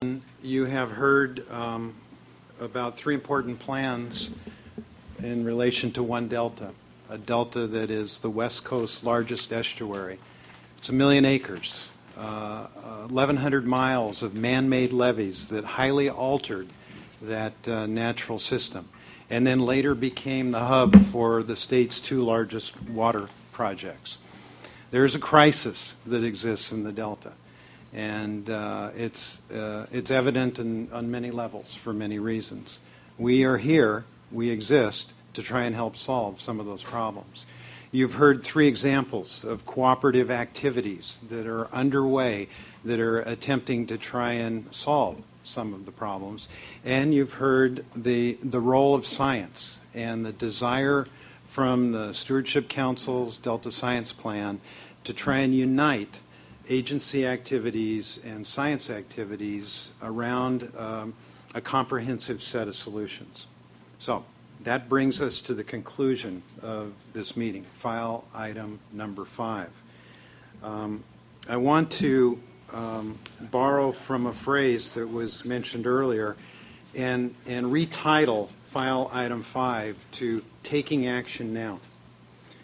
You have heard about three important plans in relation to one delta, a delta that is the West Coast's largest estuary. It's 1 million acres, 1,100 miles of man-made levees that highly altered that natural system, and then later became the hub for the state's two largest water projects. There is a crisis that exists in the delta. And it's evident on many levels for many reasons. We are here, we exist, to try and help solve some of those problems. You've heard three examples of cooperative activities that are underway that are attempting to try and solve some of the problems. And you've heard the role of science and the desire from the Stewardship Council's Delta Science Plan to try and unite agency activities and science activities around a comprehensive set of solutions. So that brings us to the conclusion of this meeting, file item number 5. I want to borrow from a phrase that was mentioned earlier and retitle file item 5 to Taking Action Now.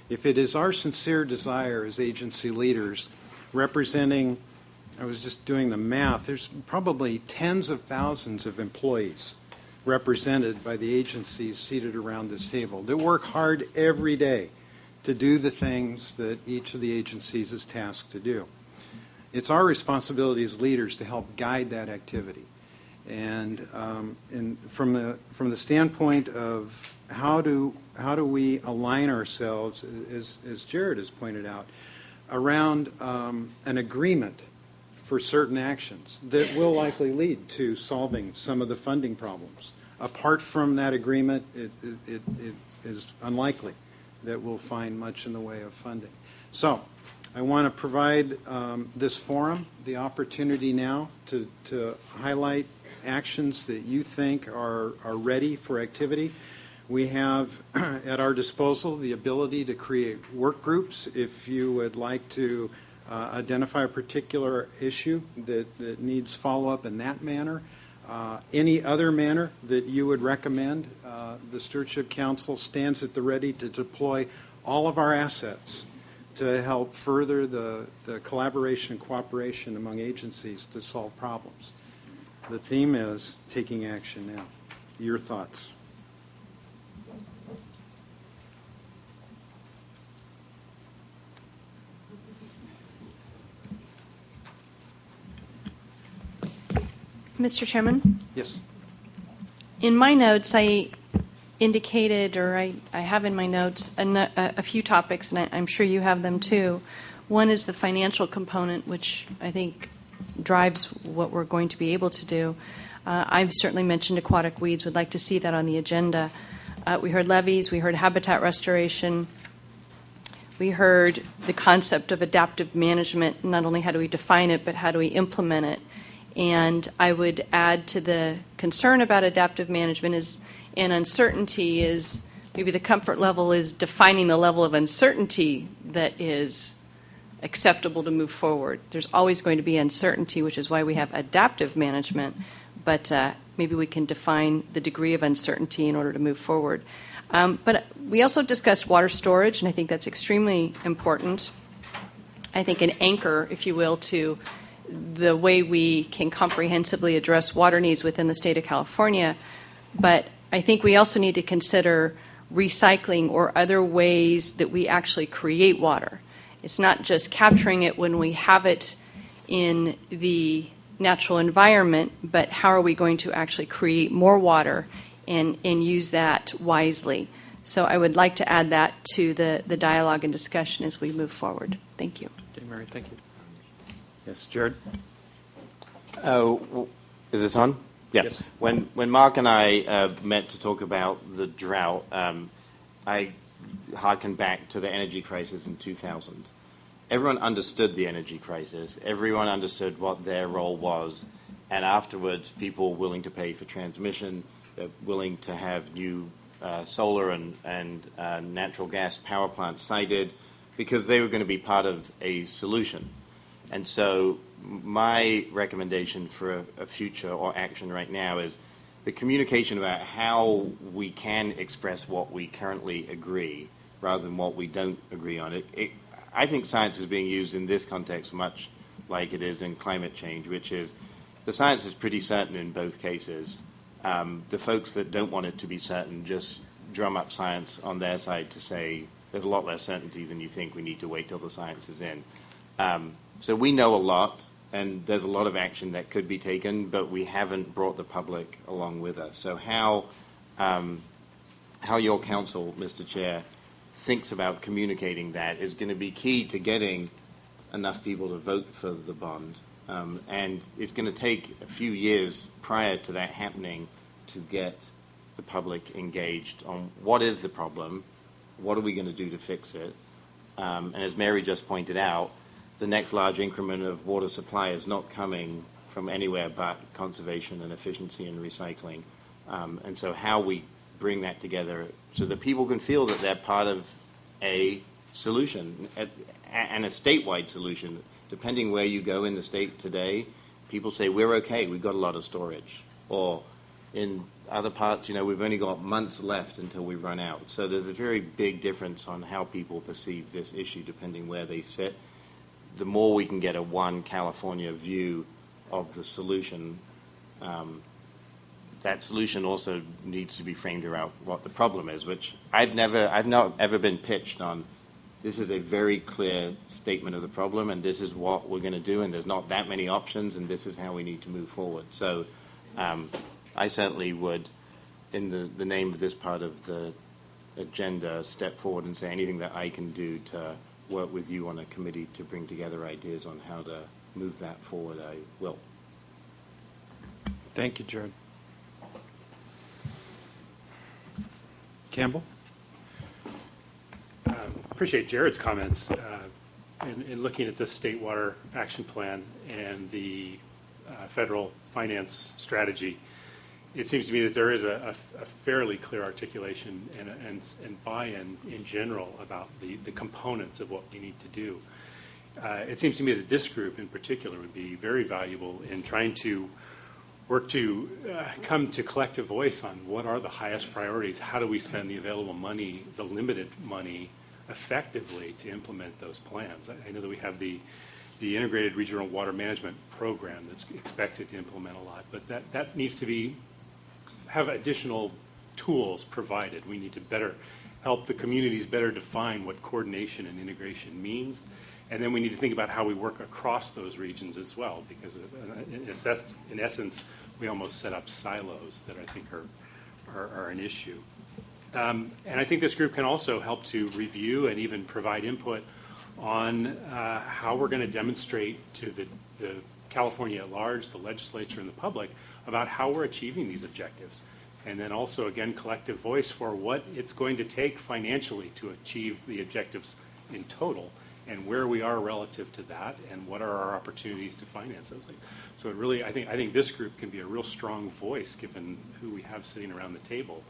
If it is our sincere desire as agency leaders representing, I was just doing the math, there's probably tens of thousands of employees represented by the agencies seated around this table that work hard every day to do the things that each of the agencies is tasked to do. It's our responsibility as leaders to help guide that activity. And from the standpoint of how do we align ourselves, as Jared has pointed out, around an agreement for certain actions that will likely lead to solving some of the funding problems. Apart from that agreement, it is unlikely that we'll find much in the way of funding. So I want to provide this forum the opportunity now to highlight actions that you think are ready for activity. We have at our disposal the ability to create work groups if you would like to identify a particular issue that needs follow-up in that manner. Any other manner that you would recommend, the Stewardship Council stands at the ready to deploy all of our assets to help further the collaboration and cooperation among agencies to solve problems. The theme is taking action now. Your thoughts? Mr. Chairman? Yes. In my notes, I indicated, or I have in my notes, a few topics, and I'm sure you have them too. One is the financial component, which I think drives what we're going to be able to do. I've certainly mentioned aquatic weeds. Would like to see that on the agenda. We heard levees. We heard habitat restoration. We heard the concept of adaptive management. Not only how do we define it, but how do we implement it? And I would add to the concern about adaptive management and uncertainty is maybe the comfort level is defining the level of uncertainty that is acceptable to move forward. There's always going to be uncertainty, which is why we have adaptive management, but maybe we can define the degree of uncertainty in order to move forward. But we also discussed water storage, and I think that's extremely important. I think an anchor, if you will, to the way we can comprehensively address water needs within the state of California. But I think we also need to consider recycling or other ways that we actually create water. It's not just capturing it when we have it in the natural environment, but how are we going to actually create more water and use that wisely. So I would like to add that to the dialogue and discussion as we move forward. Thank you. Okay, Mary, thank you. Yes, Jared? Is this on? Yeah. Yes. When Mark and I met to talk about the drought, I harken back to the energy crisis in 2000. Everyone understood the energy crisis. Everyone understood what their role was. And afterwards, people were willing to pay for transmission. They're willing to have new solar and natural gas power plants sited because they were going to be part of a solution. And so my recommendation for a future or action right now is the communication about how we can express what we currently agree rather than what we don't agree on. I think science is being used in this context much like it is in climate change, which is the science is pretty certain in both cases. The folks that don't want it to be certain just drum up science on their side to say there's a lot less certainty than you think, we need to wait till the science is in. So we know a lot, and there's a lot of action that could be taken, but we haven't brought the public along with us. So how your council, Mr. Chair, thinks about communicating that is going to be key to getting enough people to vote for the bond. And it's going to take a few years prior to that happening to get the public engaged on what is the problem, what are we going to do to fix it. And as Mary just pointed out, the next large increment of water supply is not coming from anywhere but conservation and efficiency and recycling. And so how we bring that together so that people can feel that they're part of a solution and a statewide solution. Depending where you go in the state today, people say, we're okay, we've got a lot of storage. Or in other parts, we've only got months left until we run out. So there's a very big difference on how people perceive this issue depending where they sit. The more we can get a one California view of the solution, that solution also needs to be framed around what the problem is, which I've not ever been pitched on. This is a very clear statement of the problem, and this is what we're going to do, and there's not that many options, and this is how we need to move forward. So I certainly would, in the name of this part of the agenda, step forward and say anything that I can do to work with you on a committee to bring together ideas on how to move that forward, I will. Thank you, Jared. Campbell? Appreciate Jared's comments in looking at the State Water Action Plan and the federal finance strategy. It seems to me that there is a fairly clear articulation and buy-in in general about the components of what we need to do. It seems to me that this group in particular would be very valuable in trying to work to come to collective voice on what are the highest priorities, how do we spend the available money, the limited money, effectively to implement those plans. I know that we have the Integrated Regional Water Management Program that's expected to implement a lot, but that needs to have additional tools provided. We need to better help the communities better define what coordination and integration means, and then we need to think about how we work across those regions as well, because in essence, we almost set up silos that I think are an issue. And I think this group can also help to review and even provide input on how we're going to demonstrate to the California at large, the legislature, and the public about how we're achieving these objectives. And then also, again, collective voice for what it's going to take financially to achieve the objectives in total, and where we are relative to that, and what are our opportunities to finance those things. So it really, I think this group can be a real strong voice, given who we have sitting around the table,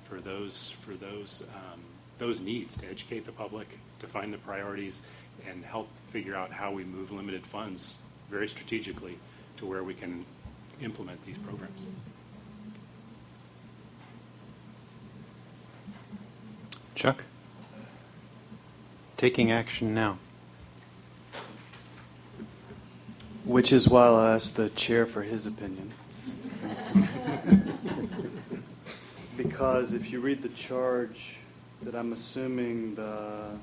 for those needs, to educate the public, to find the priorities, and help figure out how we move limited funds very strategically to where we can implement these programs. Chuck? Taking action now. Which is why I'll ask the chair for his opinion. Because if you read the charge that I'm assuming the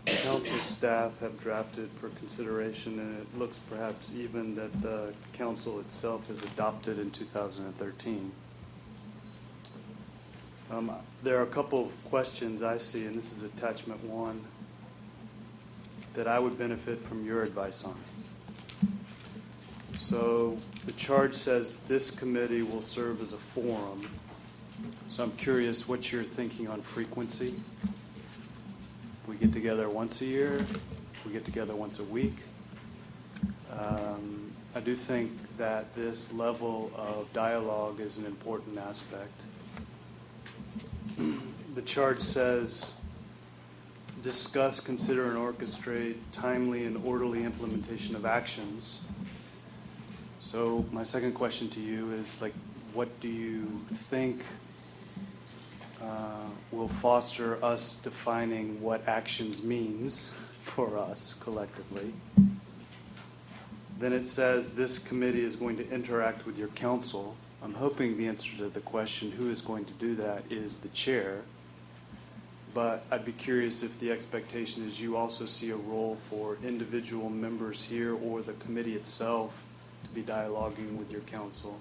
council staff have drafted for consideration, and it looks perhaps even that the council itself has adopted in 2013, there are a couple of questions I see, and this is attachment 1, that I would benefit from your advice on. So the charge says this committee will serve as a forum. So I'm curious what you're thinking on frequency. We get together once a year. We get together once a week. I do think that this level of dialogue is an important aspect. The charge says discuss, consider, and orchestrate timely and orderly implementation of actions. So my second question to you is, like, what do you think will foster us defining what actions means for us collectively? Then it says this committee is going to interact with your council. I'm hoping the answer to the question, who is going to do that, is the chair. But I'd be curious if the expectation is you also see a role for individual members here or the committee itself to be dialoguing with your council.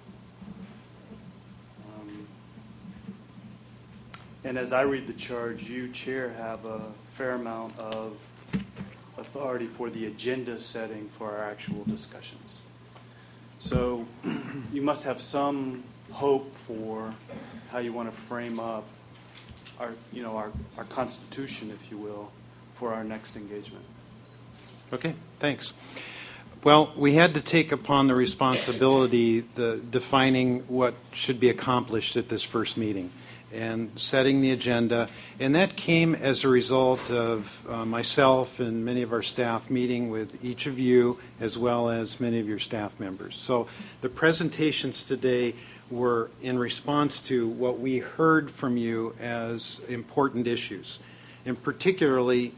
And as I read the charge, you, Chair, have a fair amount of authority for the agenda setting for our actual discussions. So you must have some hope for how you want to frame up our constitution, if you will, for our next engagement. Okay, thanks. Well, we had to take upon the responsibility defining what should be accomplished at this first meeting and setting the agenda. And that came as a result of myself and many of our staff meeting with each of you as well as many of your staff members. So the presentations today were in response to what we heard from you as important issues. And particularly,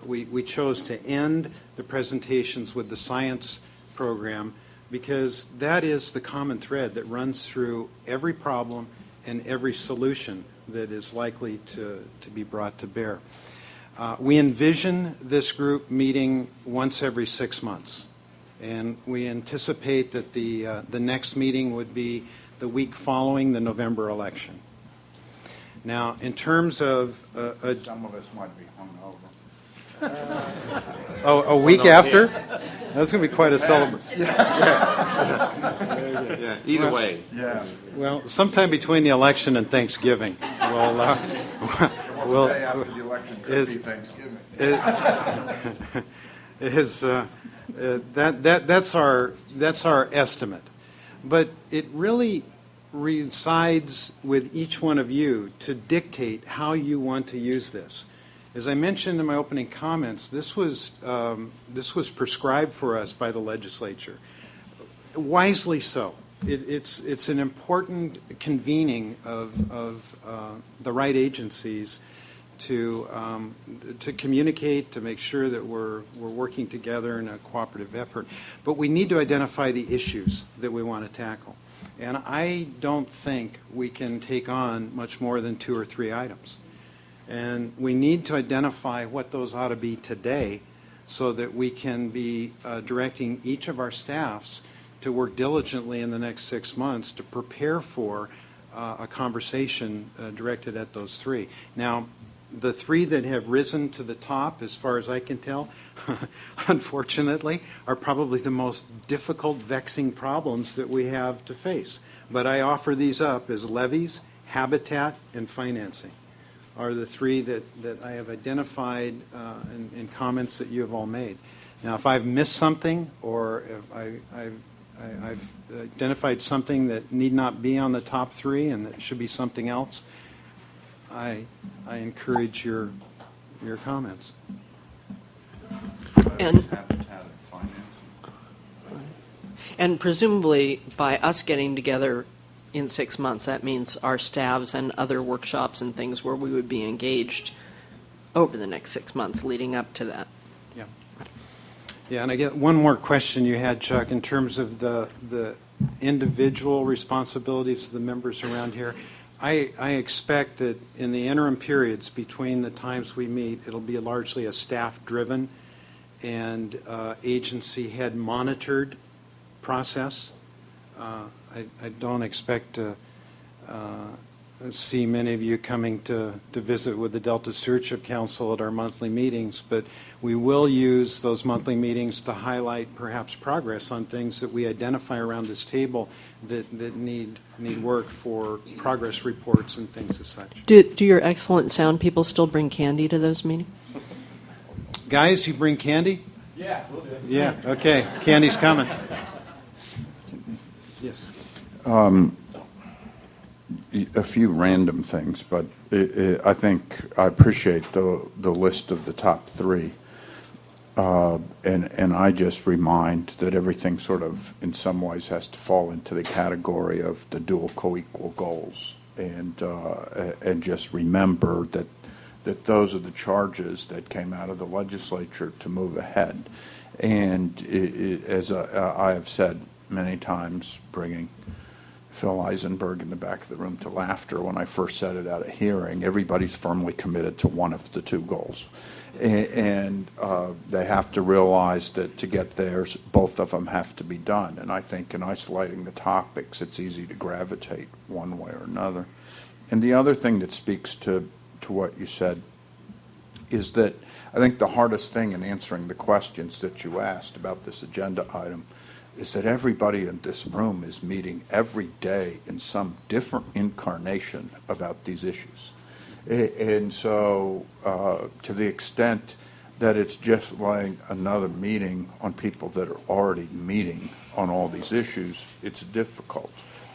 we chose to end the presentations with the science program because that is the common thread that runs through every problem and every solution that is likely to be brought to bear. We envision this group meeting once every 6 months, and we anticipate that the next meeting would be the week following the November election. Now, in terms of some of us might be hungover. a week after, that's going to be quite a celebration. Yeah, either way. Yeah. Well, sometime between the election and Thanksgiving, we'll The day after the election could be Thanksgiving. That's our estimate, but it really resides with each one of you to dictate how you want to use this. As I mentioned in my opening comments, this was prescribed for us by the legislature, wisely so. It's an important convening of the right agencies to communicate, to make sure that we're working together in a cooperative effort. But we need to identify the issues that we want to tackle. And I don't think we can take on much more than 2 or 3 items. And we need to identify what those ought to be today so that we can be directing each of our staffs to work diligently in the next 6 months to prepare for a conversation directed at those 3. Now, the 3 that have risen to the top, as far as I can tell, unfortunately, are probably the most difficult, vexing problems that we have to face. But I offer these up as levies, habitat, and financing are the 3 that I have identified in comments that you have all made. Now, if I've missed something or if I've identified something that need not be on the top 3 and that should be something else, I encourage your comments. And presumably, by us getting together in 6 months, that means our staffs and other workshops and things where we would be engaged over the next 6 months leading up to that. Yeah. Yeah, and I get one more question you had, Chuck, in terms of the individual responsibilities of the members around here. I expect that in the interim periods between the times we meet, it'll be largely a staff-driven and agency head-monitored process. I don't expect to see many of you coming to visit with the Delta Stewardship Council at our monthly meetings, but we will use those monthly meetings to highlight perhaps progress on things that we identify around this table that need work for progress reports and things as such. Do your excellent sound people still bring candy to those meetings? Guys, you bring candy? Yeah, we'll do. Yeah, okay. Candy's coming. Yes. a few random things, but I think I appreciate the list of the top three. And I just remind that everything sort of, in some ways, has to fall into the category of the dual co-equal goals, and just remember that those are the charges that came out of the legislature to move ahead. And as I have said many times, bringing Phil Eisenberg in the back of the room to laughter when I first said it at a hearing, everybody's firmly committed to one of the two goals. And they have to realize that to get theirs, both of them have to be done. And I think in isolating the topics, it's easy to gravitate one way or another. And the other thing that speaks to what you said is that I think the hardest thing in answering the questions that you asked about this agenda item is that everybody in this room is meeting every day in some different incarnation about these issues. And so to the extent that it's just like another meeting on people that are already meeting on all these issues, it's difficult.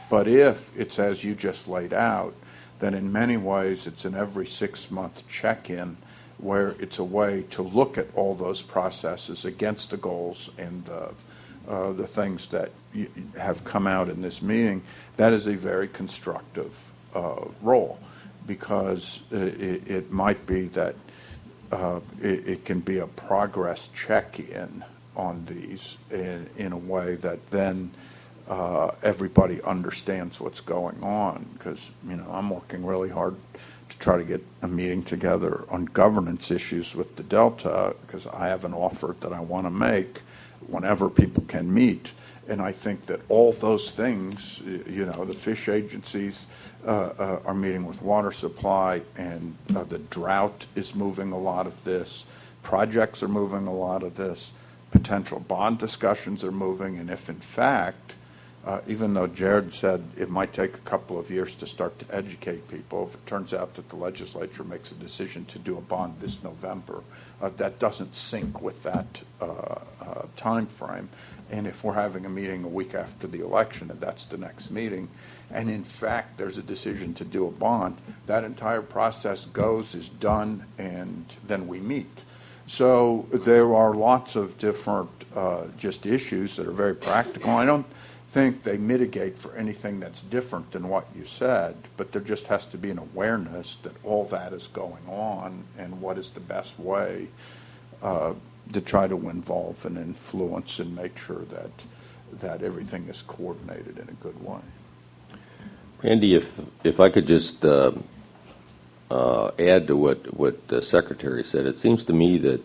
But if it's as you just laid out, then in many ways it's an every 6-month check-in where it's a way to look at all those processes against the goals and the things that have come out in this meeting. That is a very constructive role, because it might be that it can be a progress check-in on these in a way that then everybody understands what's going on. Because I'm working really hard to try to get a meeting together on governance issues with the Delta, because I have an offer that I want to make whenever people can meet. And I think that all those things, the fish agencies are meeting with water supply, and the drought is moving a lot of this. Projects are moving a lot of this. Potential bond discussions are moving. And if, in fact, even though Jared said it might take a couple of years to start to educate people, if it turns out that the legislature makes a decision to do a bond this November, that doesn't sync with that time frame. And if we're having a meeting a week after the election, and that's the next meeting, and in fact there's a decision to do a bond, that entire process is done, and then we meet. So there are lots of different just issues that are very practical. I don't think they mitigate for anything that's different than what you said, but there just has to be an awareness that all that is going on, and what is the best way to try to involve and influence and make sure that everything is coordinated in a good way. Randy, if I could just add to what the Secretary said, it seems to me that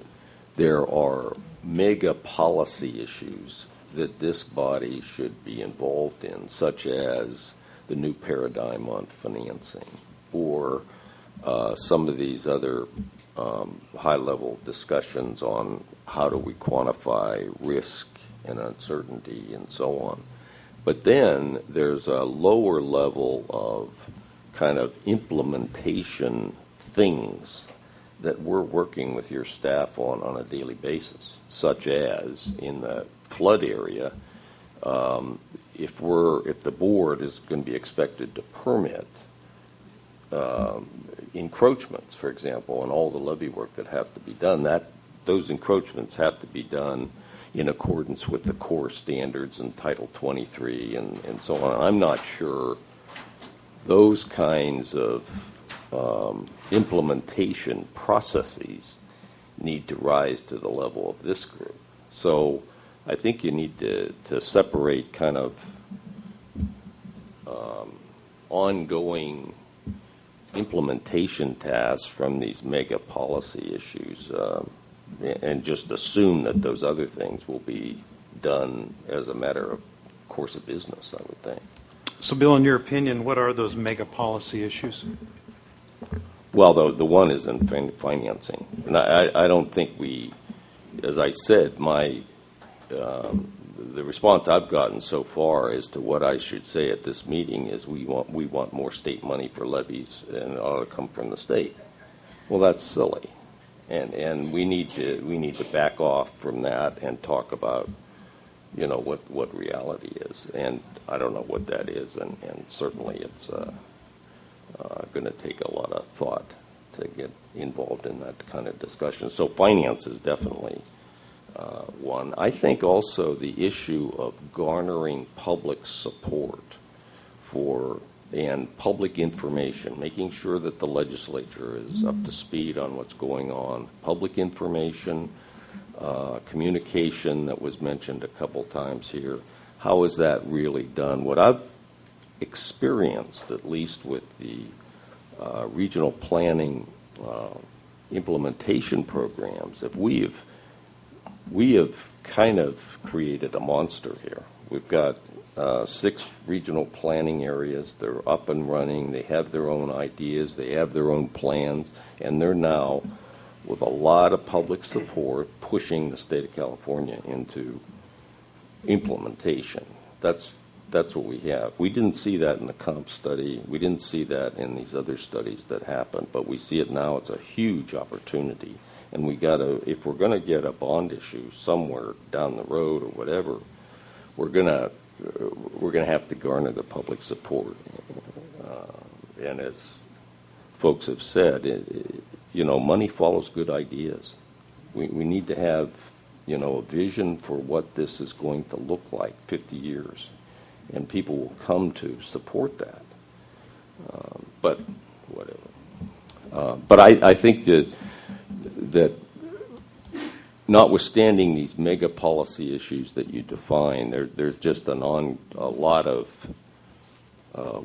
there are mega policy issues that this body should be involved in, such as the new paradigm on financing, or some of these other high-level discussions on how do we quantify risk and uncertainty and so on. But then there's a lower level of kind of implementation things that we're working with your staff on a daily basis, such as in the flood area, if the board is going to be expected to permit encroachments, for example, and all the levee work that have to be done, those encroachments have to be done in accordance with the core standards in Title 23 and so on. I'm not sure those kinds of implementation processes need to rise to the level of this group. So I think you need to separate kind of ongoing implementation tasks from these mega policy issues, and just assume that those other things will be done as a matter of course of business, I would think. So, Bill, in your opinion, what are those mega policy issues? Well, the one is in financing. And I don't think as I said, the response I've gotten so far as to what I should say at this meeting is we want more state money for levies, and it ought to come from the state. Well, that's silly, and we need to back off from that and talk about what reality is, and I don't know what that is, and certainly going to take a lot of thought to get involved in that kind of discussion. So finance is definitely one. I think also the issue of garnering public support for and public information, making sure that the legislature is up to speed on what's going on, public information, communication that was mentioned a couple times here. How is that really done? What I've experienced, at least with the regional planning implementation programs, that we have kind of created a monster here. We've got 6 regional planning areas. They're up and running. They have their own ideas. They have their own plans. And they're now, with a lot of public support, pushing the state of California into implementation. That's what we have. We didn't see that in the comp study. We didn't see that in these other studies that happened. But we see it now. It's a huge opportunity. And we got to, if we're going to get a bond issue somewhere down the road or whatever, we're going to have to garner the public support. And as folks have said, money follows good ideas. We need to have, a vision for what this is going to look like 50 years. And people will come to support that. But whatever. But I think that notwithstanding these mega policy issues that you define, there's just a lot of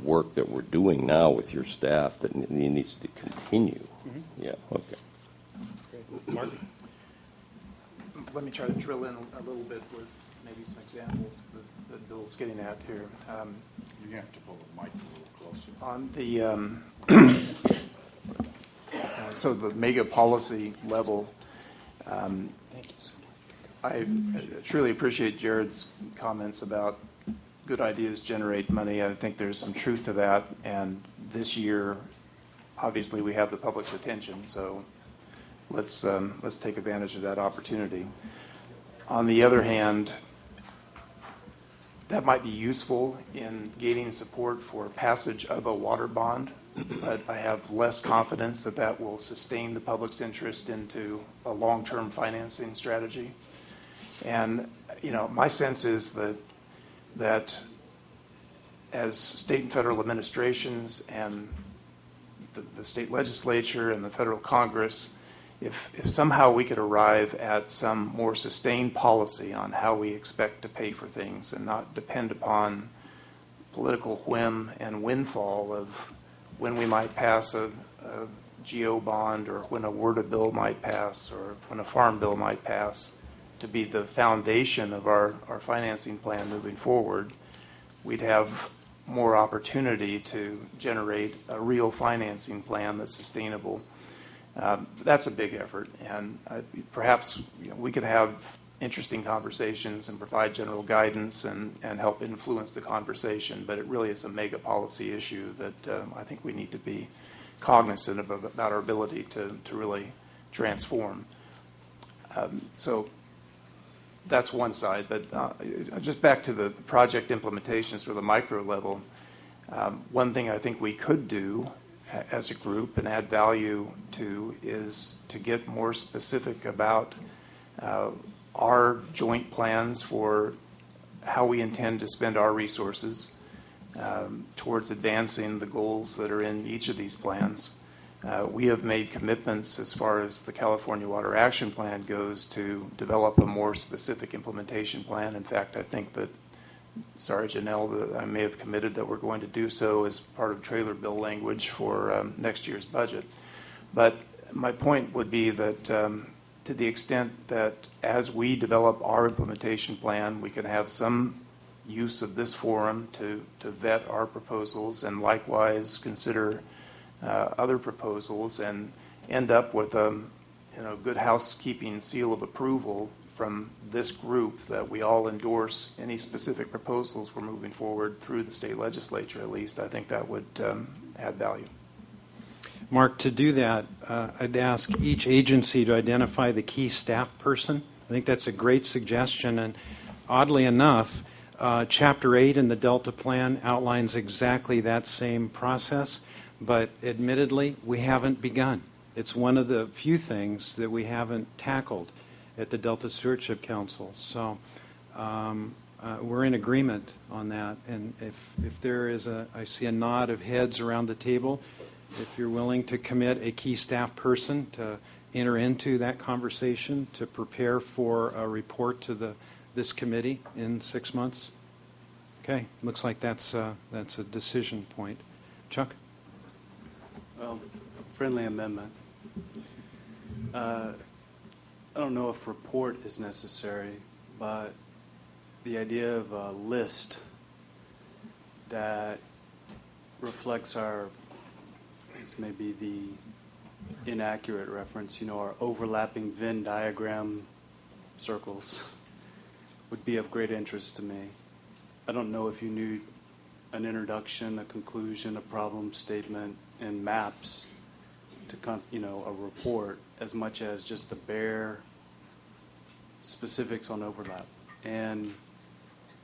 work that we're doing now with your staff that needs to continue. Mm-hmm. Yeah, okay. Great. Mark? Let me try to drill in a little bit with maybe some examples that Bill's getting at here. You have to pull the mic a little closer. On the so the mega policy level, I truly appreciate Jared's comments about good ideas generate money. I think there's some truth to that. And this year, obviously, we have the public's attention, so let's take advantage of that opportunity. On the other hand, that might be useful in gaining support for passage of a water bond, but I have less confidence that that will sustain the public's interest into a long-term financing strategy. And, my sense is that as state and federal administrations and the state legislature and the federal Congress, if somehow we could arrive at some more sustained policy on how we expect to pay for things and not depend upon political whim and windfall of when we might pass a GO bond or when a WRDA bill might pass or when a farm bill might pass to be the foundation of our financing plan moving forward, we'd have more opportunity to generate a real financing plan that's sustainable. That's a big effort, and perhaps we could have interesting conversations and provide general guidance and help influence the conversation, but it really is a mega policy issue that I think we need to be cognizant of about our ability to really transform. So that's one side, but just back to the project implementations for the micro level, one thing I think we could do as a group and add value to is to get more specific about our joint plans for how we intend to spend our resources towards advancing the goals that are in each of these plans. We have made commitments as far as the California Water Action Plan goes to develop a more specific implementation plan. In fact, I think that Janelle, that I may have committed that we're going to do so as part of trailer bill language for next year's budget. But my point would be that to the extent that as we develop our implementation plan, we can have some use of this forum to vet our proposals and likewise consider other proposals and end up with a good housekeeping seal of approval from this group that we all endorse any specific proposals we're moving forward through the state legislature at least. I think that would add value. Mark, to do that, I'd ask each agency to identify the key staff person. I think that's a great suggestion, and oddly enough, Chapter 8 in the Delta Plan outlines exactly that same process, but admittedly, we haven't begun. It's one of the few things that we haven't tackled at the Delta Stewardship Council. So we're in agreement on that. And if there is I see a nod of heads around the table, if you're willing to commit a key staff person to enter into that conversation to prepare for a report to this committee in 6 months. Okay, looks like that's a decision point. Chuck? Well, friendly amendment. I don't know if report is necessary, but the idea of a list that reflects this may be the inaccurate reference, our overlapping Venn diagram circles would be of great interest to me. I don't know if you need an introduction, a conclusion, a problem statement, and maps to a report as much as just the bare specifics on overlap. And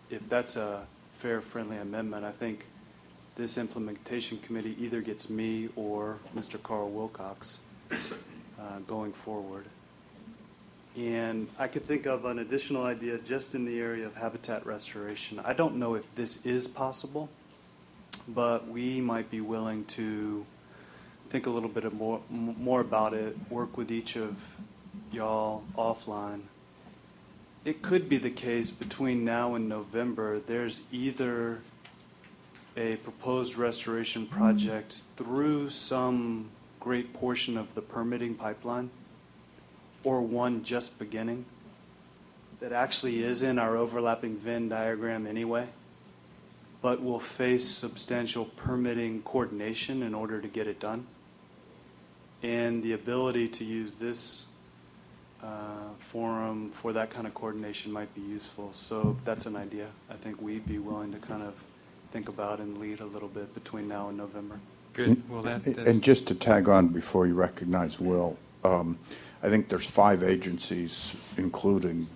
if that's a fair, friendly amendment, I think this implementation committee either gets me or Mr. Carl Wilcox going forward. And I could think of an additional idea just in the area of habitat restoration. I don't know if this is possible, but we might be willing to think a little bit more about it, work with each of y'all offline. It could be the case between now and November, there's either a proposed restoration project through some great portion of the permitting pipeline, or one just beginning that actually is in our overlapping Venn diagram anyway, but will face substantial permitting coordination in order to get it done. And the ability to use this forum for that kind of coordination might be useful. So that's an idea I think we'd be willing to kind of think about and lead a little bit between now and November. Good. Well, and just to tag on before you recognize Will, I think there's 5 agencies, including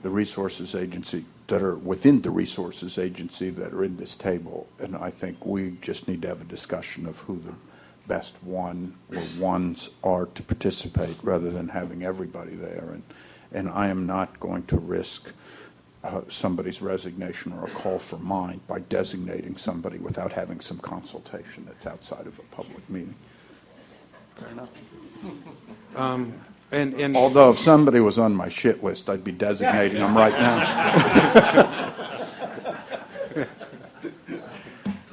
the Resources Agency, that are within the Resources Agency that are in this table. And I think we just need to have a discussion of who the best one or ones are to participate rather than having everybody there. And I am not going to risk somebody's resignation or a call for mine by designating somebody without having some consultation that's outside of a public meeting. Fair enough. And although if somebody was on my shit list, I'd be designating them right now.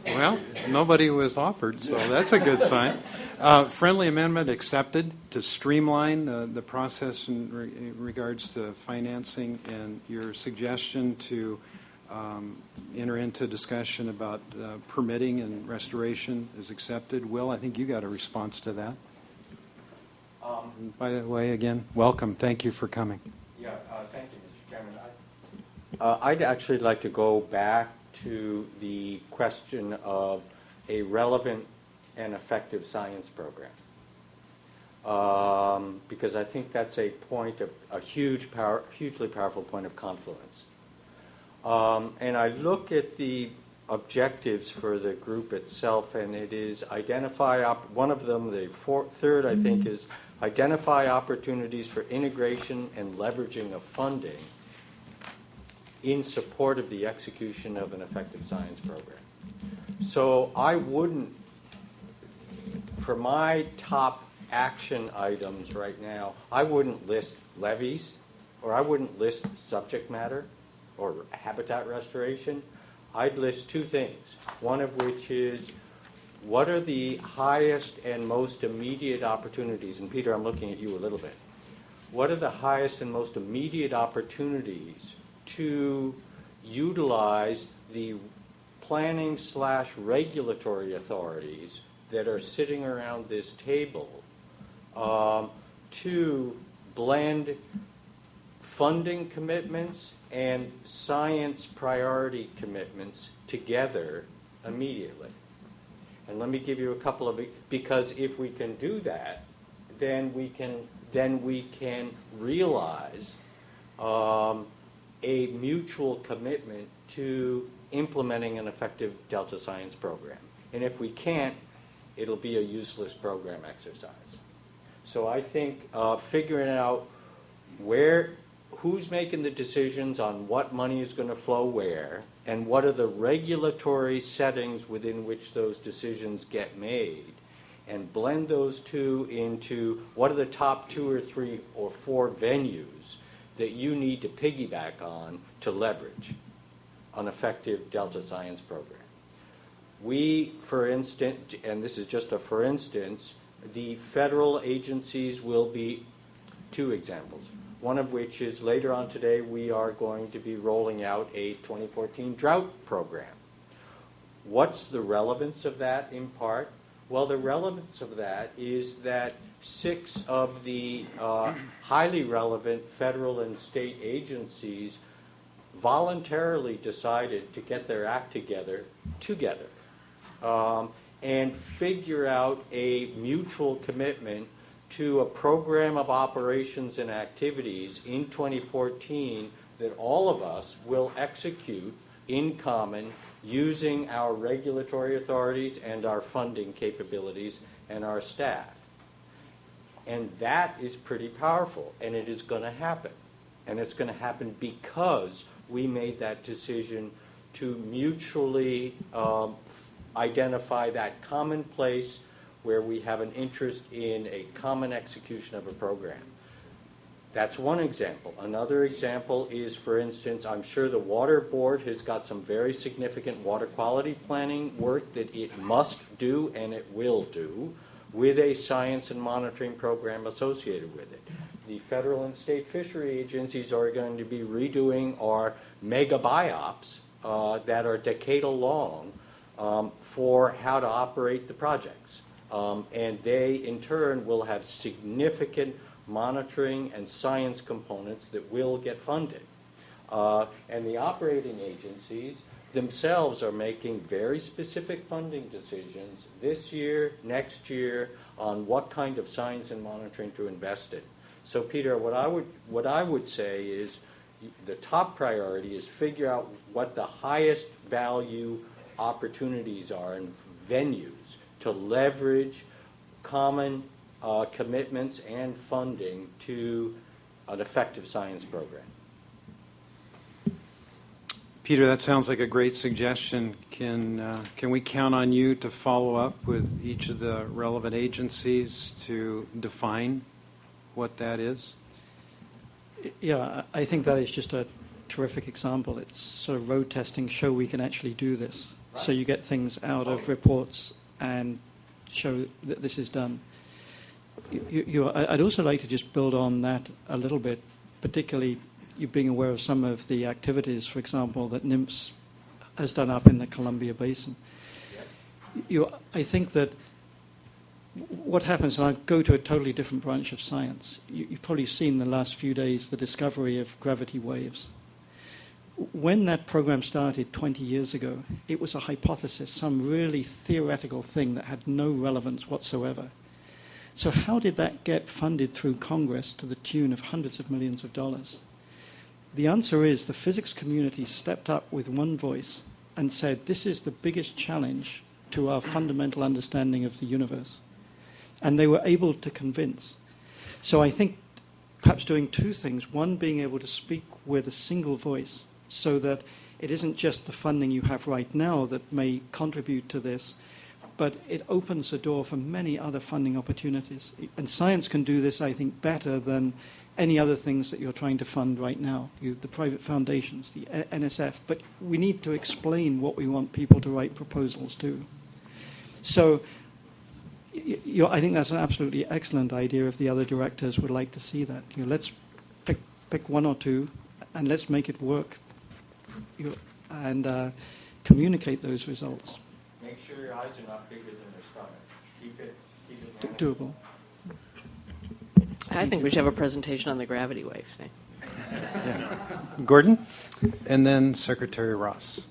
Well, nobody was offered, so that's a good sign. Friendly amendment accepted to streamline the process in regards to financing, and your suggestion to enter into discussion about permitting and restoration is accepted. Will, I think you got a response to that. By the way, again, welcome. Thank you for coming. Yeah, thank you, Mr. Chairman. I'd actually like to go back to the question of a relevant and effective science program, because I think that's a point of a hugely powerful point of confluence. And I look at the objectives for the group itself, and it is identify one of them. The third, I think, is identify opportunities for integration and leveraging of funding in support of the execution of an effective science program. So I wouldn't, for my top action items right now, I wouldn't list levees, or I wouldn't list subject matter or habitat restoration. I'd list 2 things, one of which is what are the highest and most immediate opportunities, and Peter, I'm looking at you a little bit. What are the highest and most immediate opportunities to utilize the planning/regulatory authorities that are sitting around this table to blend funding commitments and science priority commitments together immediately? And let me give you a couple of, because if we can do that, then we can realize a mutual commitment to implementing an effective Delta science program. And if we can't, it'll be a useless program exercise. So I think figuring out who's making the decisions on what money is going to flow where, and what are the regulatory settings within which those decisions get made, and blend those two into what are the top 2 or 3 or 4 venues that you need to piggyback on to leverage an effective Delta science program. We, for instance, and this is just a for instance, the federal agencies will be 2 examples. One of which is later on today we are going to be rolling out a 2014 drought program. What's the relevance of that in part? Well, the relevance of that is that 6 of the highly relevant federal and state agencies voluntarily decided to get their act together and figure out a mutual commitment to a program of operations and activities in 2014 that all of us will execute in common using our regulatory authorities and our funding capabilities and our staff. And that is pretty powerful, and it is going to happen. And it's going to happen because we made that decision to mutually identify that common place where we have an interest in a common execution of a program. That's one example. Another example is, for instance, I'm sure the Water Board has got some very significant water quality planning work that it must do and it will do with a science and monitoring program associated with it. The federal and state fishery agencies are going to be redoing our mega biops that are decadal long for how to operate the projects. And they, in turn, will have significant monitoring and science components that will get funded. And the operating agencies themselves are making very specific funding decisions this year, next year, on what kind of science and monitoring to invest in. So, Peter, what I would say is the top priority is figure out what the highest value opportunities are and venues to leverage common commitments and funding to an effective science program. Peter, that sounds like a great suggestion. Can we count on you to follow up with each of the relevant agencies to define what that is? Yeah, I think that is just a terrific example. It's sort of road testing, show we can actually do this. Right. So you get things out of reports and show that this is done. I'd also like to just build on that a little bit, particularly you being aware of some of the activities, for example, that NIMS has done up in the Columbia Basin. Yes. I think that what happens, and I go to a totally different branch of science, you've probably seen the last few days the discovery of gravity waves. When that program started 20 years ago, it was a hypothesis, some really theoretical thing that had no relevance whatsoever. So how did that get funded through Congress to the tune of hundreds of millions of dollars? The answer is the physics community stepped up with one voice and said, this is the biggest challenge to our fundamental understanding of the universe. And they were able to convince. So I think perhaps doing 2 things. One, being able to speak with a single voice so that it isn't just the funding you have right now that may contribute to this, but it opens the door for many other funding opportunities. And science can do this, I think, better than any other things that you're trying to fund right now, the private foundations, the NSF. But we need to explain what we want people to write proposals to. So I think that's an absolutely excellent idea if the other directors would like to see that. Let's pick 1 or 2 and let's make it work and communicate those results. Make sure your eyes are not bigger than your stomach. Keep it doable. I think we should have a presentation on the gravity wave thing. Yeah. Gordon, and then Secretary Ross.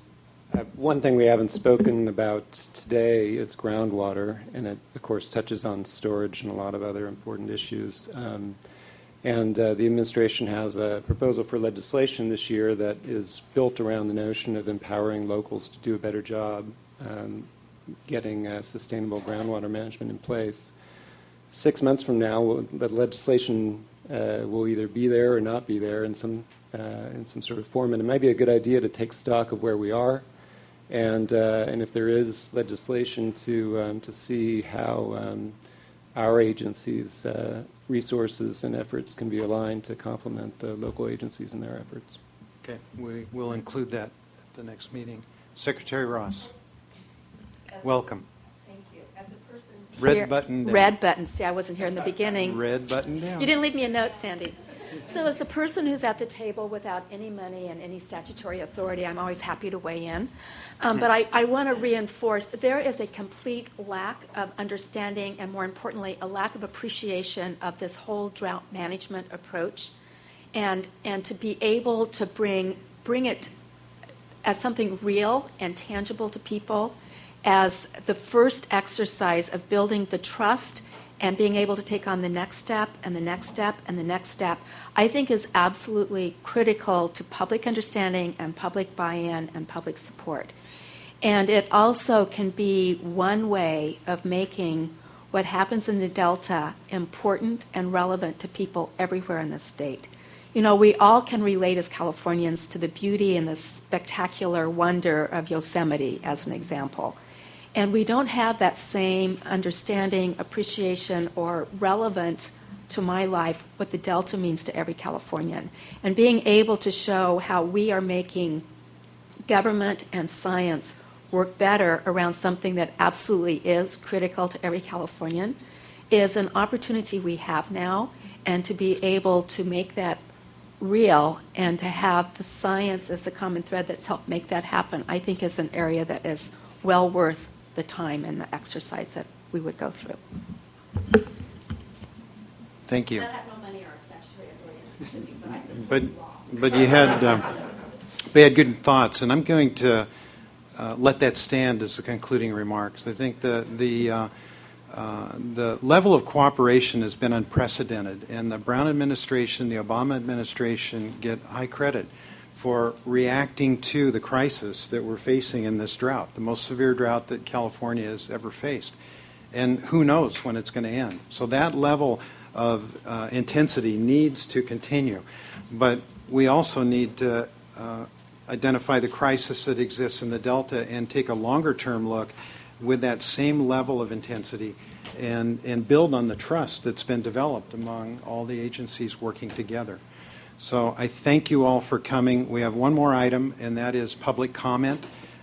One thing we haven't spoken about today is groundwater, and it, of course, touches on storage and a lot of other important issues. And the administration has a proposal for legislation this year that is built around the notion of empowering locals to do a better job getting sustainable groundwater management in place. 6 months from now, the legislation will either be there or not be there in some sort of form, and it might be a good idea to take stock of where we are, and if there is legislation to see how our agencies' resources and efforts can be aligned to complement the local agencies in their efforts. Okay, we will include that at the next meeting. Secretary Ross, welcome. Thank you. As a person Red button down. Red button. See, I wasn't here in the beginning. Red button down. You didn't leave me a note, Sandy. So as the person who's at the table without any money and any statutory authority, I'm always happy to weigh in. But I want to reinforce that there is a complete lack of understanding and, more importantly, a lack of appreciation of this whole drought management approach. And to be able to bring it as something real and tangible to people as the first exercise of building the trust and being able to take on the next step and the next step and the next step, I think is absolutely critical to public understanding and public buy-in and public support. And it also can be one way of making what happens in the Delta important and relevant to people everywhere in the state. You know, we all can relate as Californians to the beauty and the spectacular wonder of Yosemite, as an example. And we don't have that same understanding, appreciation, or relevant to my life what the Delta means to every Californian. And being able to show how we are making government and science work better around something that absolutely is critical to every Californian is an opportunity we have now, and to be able to make that real and to have the science as the common thread that's helped make that happen, I think is an area that is well worth the time and the exercise that we would go through. Thank you. I have no money or statutory authority, but I support the law. But you had good thoughts, and I'm going to let that stand as the concluding remarks. I think the level of cooperation has been unprecedented, and the Brown administration, the Obama administration get high credit for reacting to the crisis that we're facing in this drought, the most severe drought that California has ever faced. And who knows when it's going to end. So that level of intensity needs to continue. But we also need to identify the crisis that exists in the Delta and take a longer-term look with that same level of intensity and build on the trust that's been developed among all the agencies working together. So I thank you all for coming. We have one more item, and that is public comment.